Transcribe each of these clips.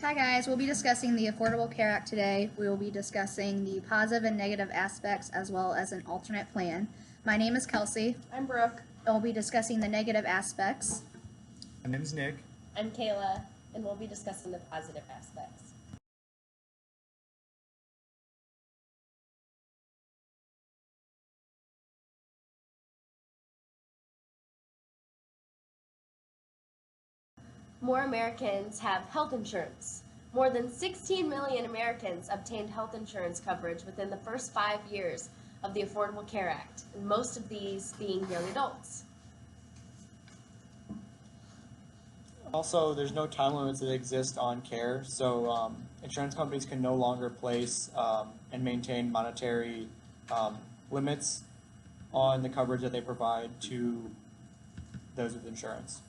Hi guys, we'll be discussing the Affordable Care Act today. We will be discussing the positive and negative aspects as well as an alternate plan. My name is Kelsey. I'm Brooke. And we'll be discussing the negative aspects. My name's Nick. I'm Kayla, and we'll be discussing the positive aspects. More Americans have health insurance. More than 16 million Americans obtained health insurance coverage within the first 5 years of the Affordable Care Act, and most of these being young adults. Also, there's no time limits that exist on care, so insurance companies can no longer place and maintain monetary limits on the coverage that they provide to those with insurance.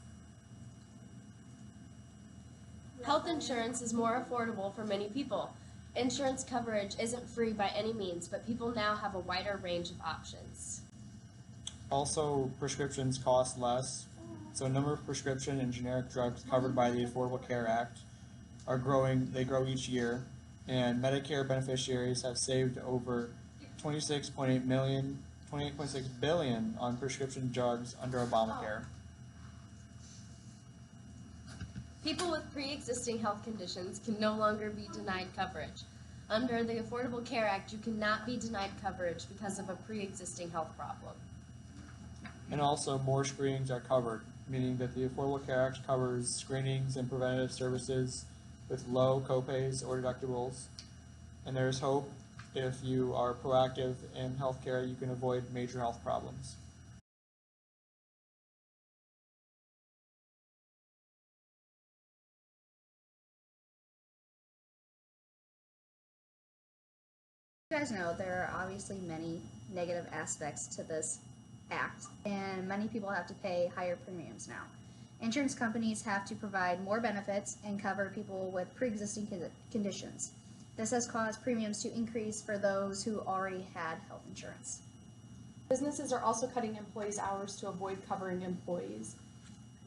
Health insurance is more affordable for many people. Insurance coverage isn't free by any means, but people now have a wider range of options. Also, prescriptions cost less, so a number of prescription and generic drugs covered by the Affordable Care Act are growing. They grow each year, and Medicare beneficiaries have saved over $28.6 billion on prescription drugs under Obamacare. People with pre-existing health conditions can no longer be denied coverage. Under the Affordable Care Act, you cannot be denied coverage because of a pre-existing health problem. And also, more screenings are covered, meaning that the Affordable Care Act covers screenings and preventative services with low copays or deductibles. And there's hope if you are proactive in healthcare, you can avoid major health problems. You guys know there are obviously many negative aspects to this act, and many people have to pay higher premiums now. Insurance companies have to provide more benefits and cover people with pre-existing conditions. This has caused premiums to increase for those who already had health insurance. Businesses are also cutting employees' hours to avoid covering employees.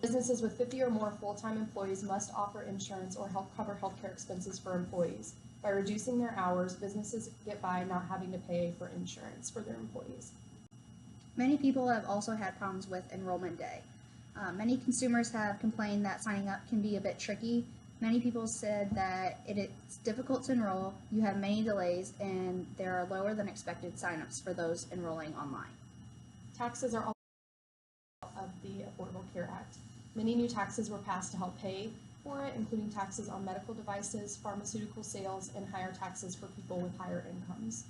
Businesses with 50 or more full-time employees must offer insurance or help cover healthcare expenses for employees. By reducing their hours, businesses get by not having to pay for insurance for their employees. Many people have also had problems with enrollment day. Many consumers have complained that signing up can be a bit tricky. Many people said that it's difficult to enroll, you have many delays, and there are lower than expected signups for those enrolling online. Taxes are also of the Affordable Care Act. Many new taxes were passed to help pay for it, including taxes on medical devices, pharmaceutical sales, and higher taxes for people with higher incomes.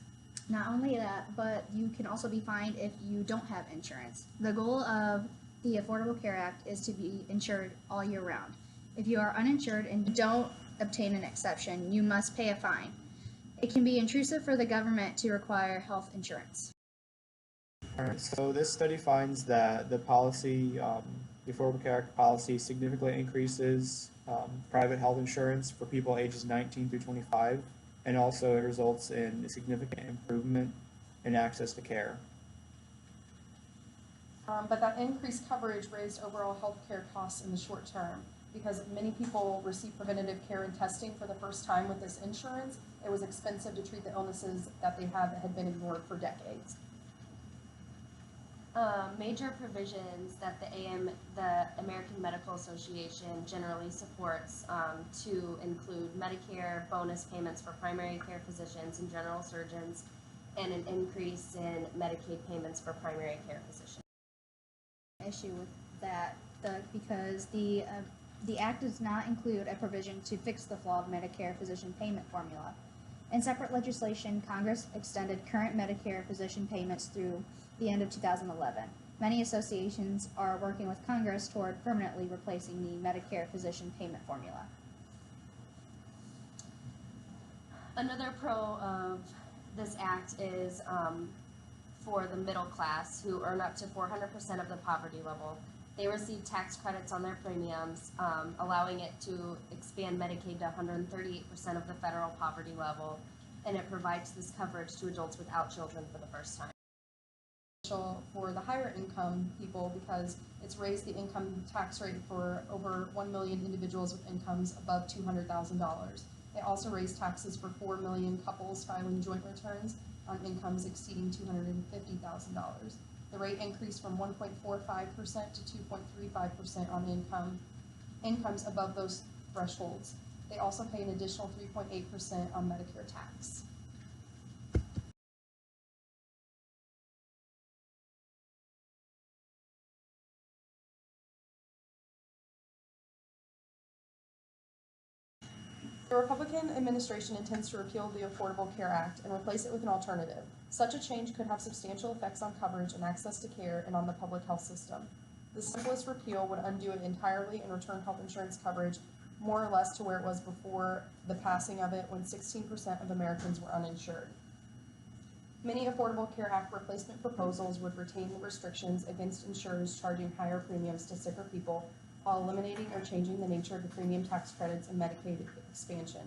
Not only that, but you can also be fined if you don't have insurance. The goal of the Affordable Care Act is to be insured all year round. If you are uninsured and don't obtain an exception, you must pay a fine. It can be intrusive for the government to require health insurance. Alright, so this study finds that the policy, the Affordable Care Act policy significantly increases private health insurance for people ages 19 through 25, and also it results in a significant improvement in access to care. But that increased coverage raised overall health care costs in the short term because many people receive preventative care and testing for the first time with this insurance. It was expensive to treat the illnesses that they had that had been ignored for decades. Major provisions that the American Medical Association generally supports to include Medicare bonus payments for primary care physicians and general surgeons, and an increase in Medicaid payments for primary care physicians. Issue with that because the Act does not include a provision to fix the flawed Medicare physician payment formula. In separate legislation, Congress extended current Medicare physician payments through the end of 2011. Many associations are working with Congress toward permanently replacing the Medicare physician payment formula. Another pro of this act is for the middle class who earn up to 400% of the poverty level. They receive tax credits on their premiums, allowing it to expand Medicaid to 138% of the federal poverty level, and it provides this coverage to adults without children for the first time. for the higher income people because it's raised the income tax rate for over 1 million individuals with incomes above $200,000. It also raised taxes for 4 million couples filing joint returns on incomes exceeding $250,000. The rate increased from 1.45% to 2.35% on incomes above those thresholds. They also pay an additional 3.8% on Medicare tax. The Republican administration intends to repeal the Affordable Care Act and replace it with an alternative. Such a change could have substantial effects on coverage and access to care and on the public health system. The simplest repeal would undo it entirely and return health insurance coverage more or less to where it was before the passing of it, when 16% of Americans were uninsured. Many Affordable Care Act replacement proposals would retain the restrictions against insurers charging higher premiums to sicker people, while eliminating or changing the nature of the premium tax credits and Medicaid expansion.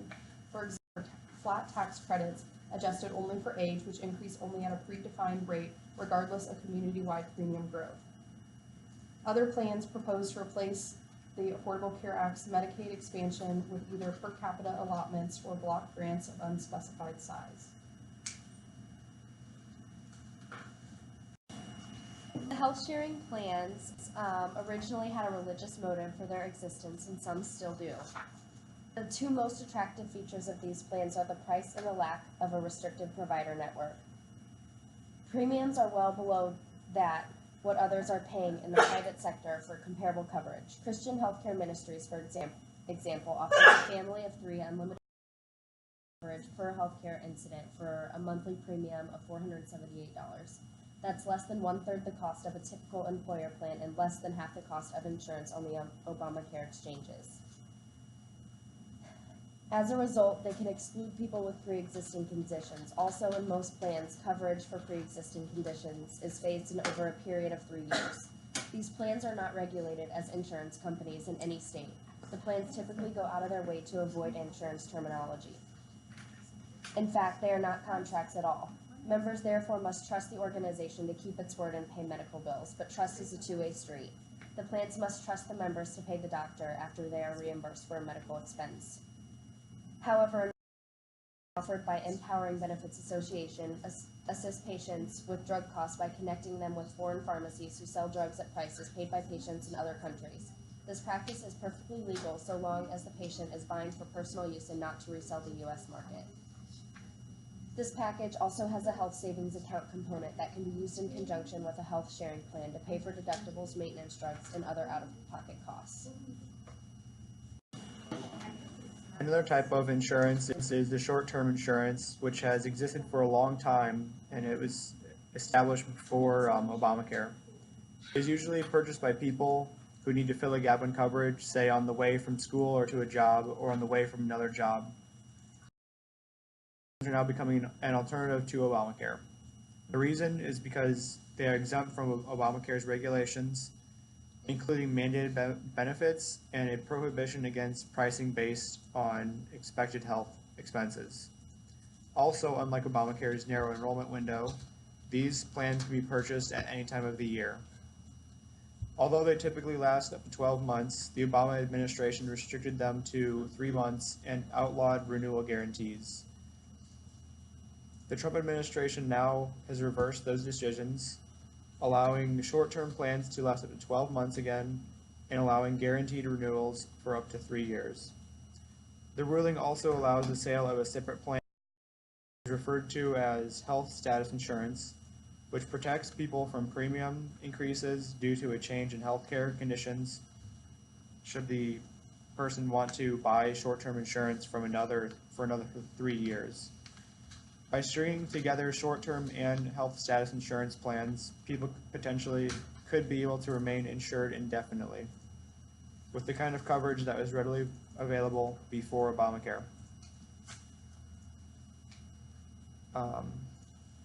For example, flat tax credits adjusted only for age, which increase only at a predefined rate regardless of community-wide premium growth. Other plans propose to replace the Affordable Care Act's Medicaid expansion with either per capita allotments or block grants of unspecified size. The health sharing plans originally had a religious motive for their existence, and some still do. The two most attractive features of these plans are the price and the lack of a restrictive provider network. Premiums are well below what others are paying in the private sector for comparable coverage. Christian healthcare ministries, for example, offers a family of 3 unlimited coverage per healthcare incident for a monthly premium of $478. That's less than 1/3 the cost of a typical employer plan and less than half the cost of insurance on the Obamacare exchanges. As a result, they can exclude people with pre-existing conditions. Also, in most plans, coverage for pre-existing conditions is phased in over a period of 3 years. These plans are not regulated as insurance companies in any state. The plans typically go out of their way to avoid insurance terminology. In fact, they are not contracts at all. Members therefore must trust the organization to keep its word and pay medical bills, but trust is a two-way street. The plans must trust the members to pay the doctor after they are reimbursed for a medical expense. However, offered by Empowering Benefits Association assist patients with drug costs by connecting them with foreign pharmacies who sell drugs at prices paid by patients in other countries. This practice is perfectly legal so long as the patient is buying for personal use and not to resell the U.S. market. This package also has a health savings account component that can be used in conjunction with a health sharing plan to pay for deductibles, maintenance, drugs, and other out-of-pocket costs. Another type of insurance is the short-term insurance, which has existed for a long time, and it was established before Obamacare. It is usually purchased by people who need to fill a gap in coverage, say on the way from school or to a job, or on the way from another job. Are now becoming an alternative to Obamacare. The reason is because they are exempt from Obamacare's regulations, including mandated benefits and a prohibition against pricing based on expected health expenses. Also, unlike Obamacare's narrow enrollment window, these plans can be purchased at any time of the year. Although they typically last up to 12 months, the Obama administration restricted them to 3 months and outlawed renewal guarantees. The Trump administration now has reversed those decisions, allowing short-term plans to last up to 12 months again, and allowing guaranteed renewals for up to 3 years. The ruling also allows the sale of a separate plan, referred to as health status insurance, which protects people from premium increases due to a change in healthcare conditions, should the person want to buy short-term insurance for another 3 years. By stringing together short-term and health status insurance plans, people potentially could be able to remain insured indefinitely, with the kind of coverage that was readily available before Obamacare.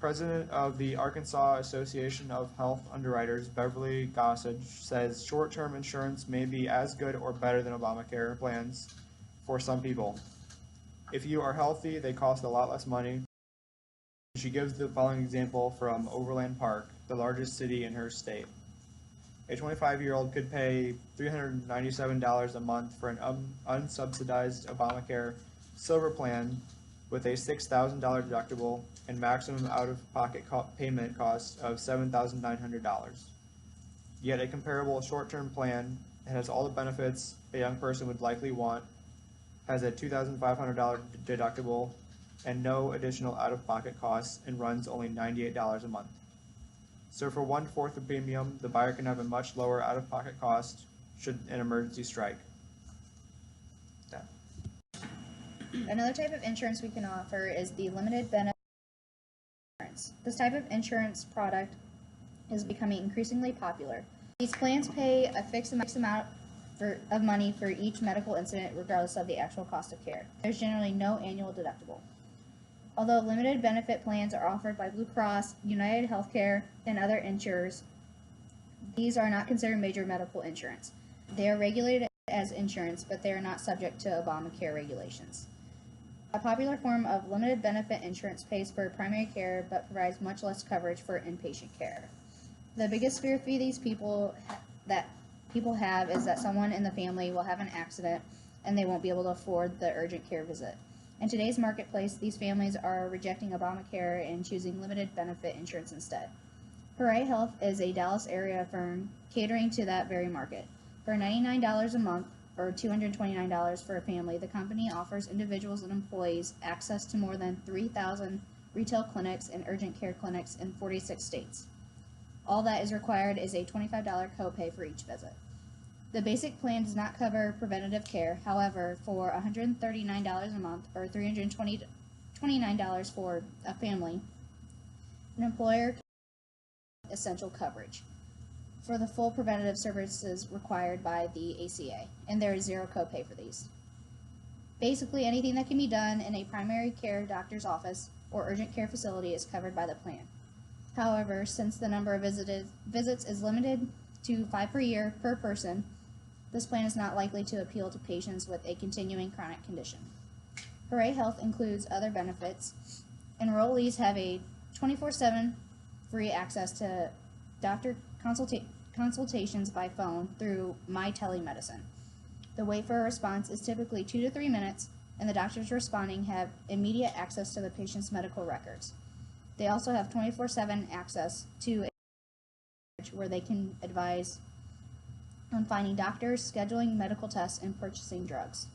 President of the Arkansas Association of Health Underwriters, Beverly Gossage, says short-term insurance may be as good or better than Obamacare plans for some people. If you are healthy, they cost a lot less money. She gives the following example from Overland Park. the largest city in her state. A 25-year-old could pay $397 a month for an unsubsidized Obamacare Silver plan with a $6,000 deductible and maximum out-of-pocket payment cost of $7,900. Yet a comparable short-term plan that has all the benefits a young person would likely want, has a $2,500 deductible and no additional out-of-pocket costs, and runs only $98 a month. So for 1/4 the premium, the buyer can have a much lower out-of-pocket cost should an emergency strike. That. Another type of insurance we can offer is the limited benefit insurance. This type of insurance product is becoming increasingly popular. These plans pay a fixed amount of money for each medical incident regardless of the actual cost of care. There's generally no annual deductible. Although limited benefit plans are offered by Blue Cross, United Healthcare, and other insurers, these are not considered major medical insurance. They are regulated as insurance, but they are not subject to Obamacare regulations. A popular form of limited benefit insurance pays for primary care but provides much less coverage for inpatient care. The biggest fear these people have is that someone in the family will have an accident and they won't be able to afford the urgent care visit. In today's marketplace, these families are rejecting Obamacare and choosing limited benefit insurance instead. Hooray Health is a Dallas area firm catering to that very market. For $99 a month, or $229 for a family, the company offers individuals and employees access to more than 3,000 retail clinics and urgent care clinics in 46 states. All that is required is a $25 copay for each visit. The basic plan does not cover preventative care. However, for $139 a month or $329 for a family, an employer can get essential coverage for the full preventative services required by the ACA, and there is zero copay for these. Basically, anything that can be done in a primary care doctor's office or urgent care facility is covered by the plan. However, since the number of visits is limited to 5 per year per person, this plan is not likely to appeal to patients with a continuing chronic condition. Hooray Health includes other benefits. Enrollees have a 24/7 free access to doctor consultations by phone through My Telemedicine. The wait for a response is typically 2 to 3 minutes, and the doctors responding have immediate access to the patient's medical records. They also have 24/7 access to a where they can advise on finding doctors, scheduling medical tests, and purchasing drugs.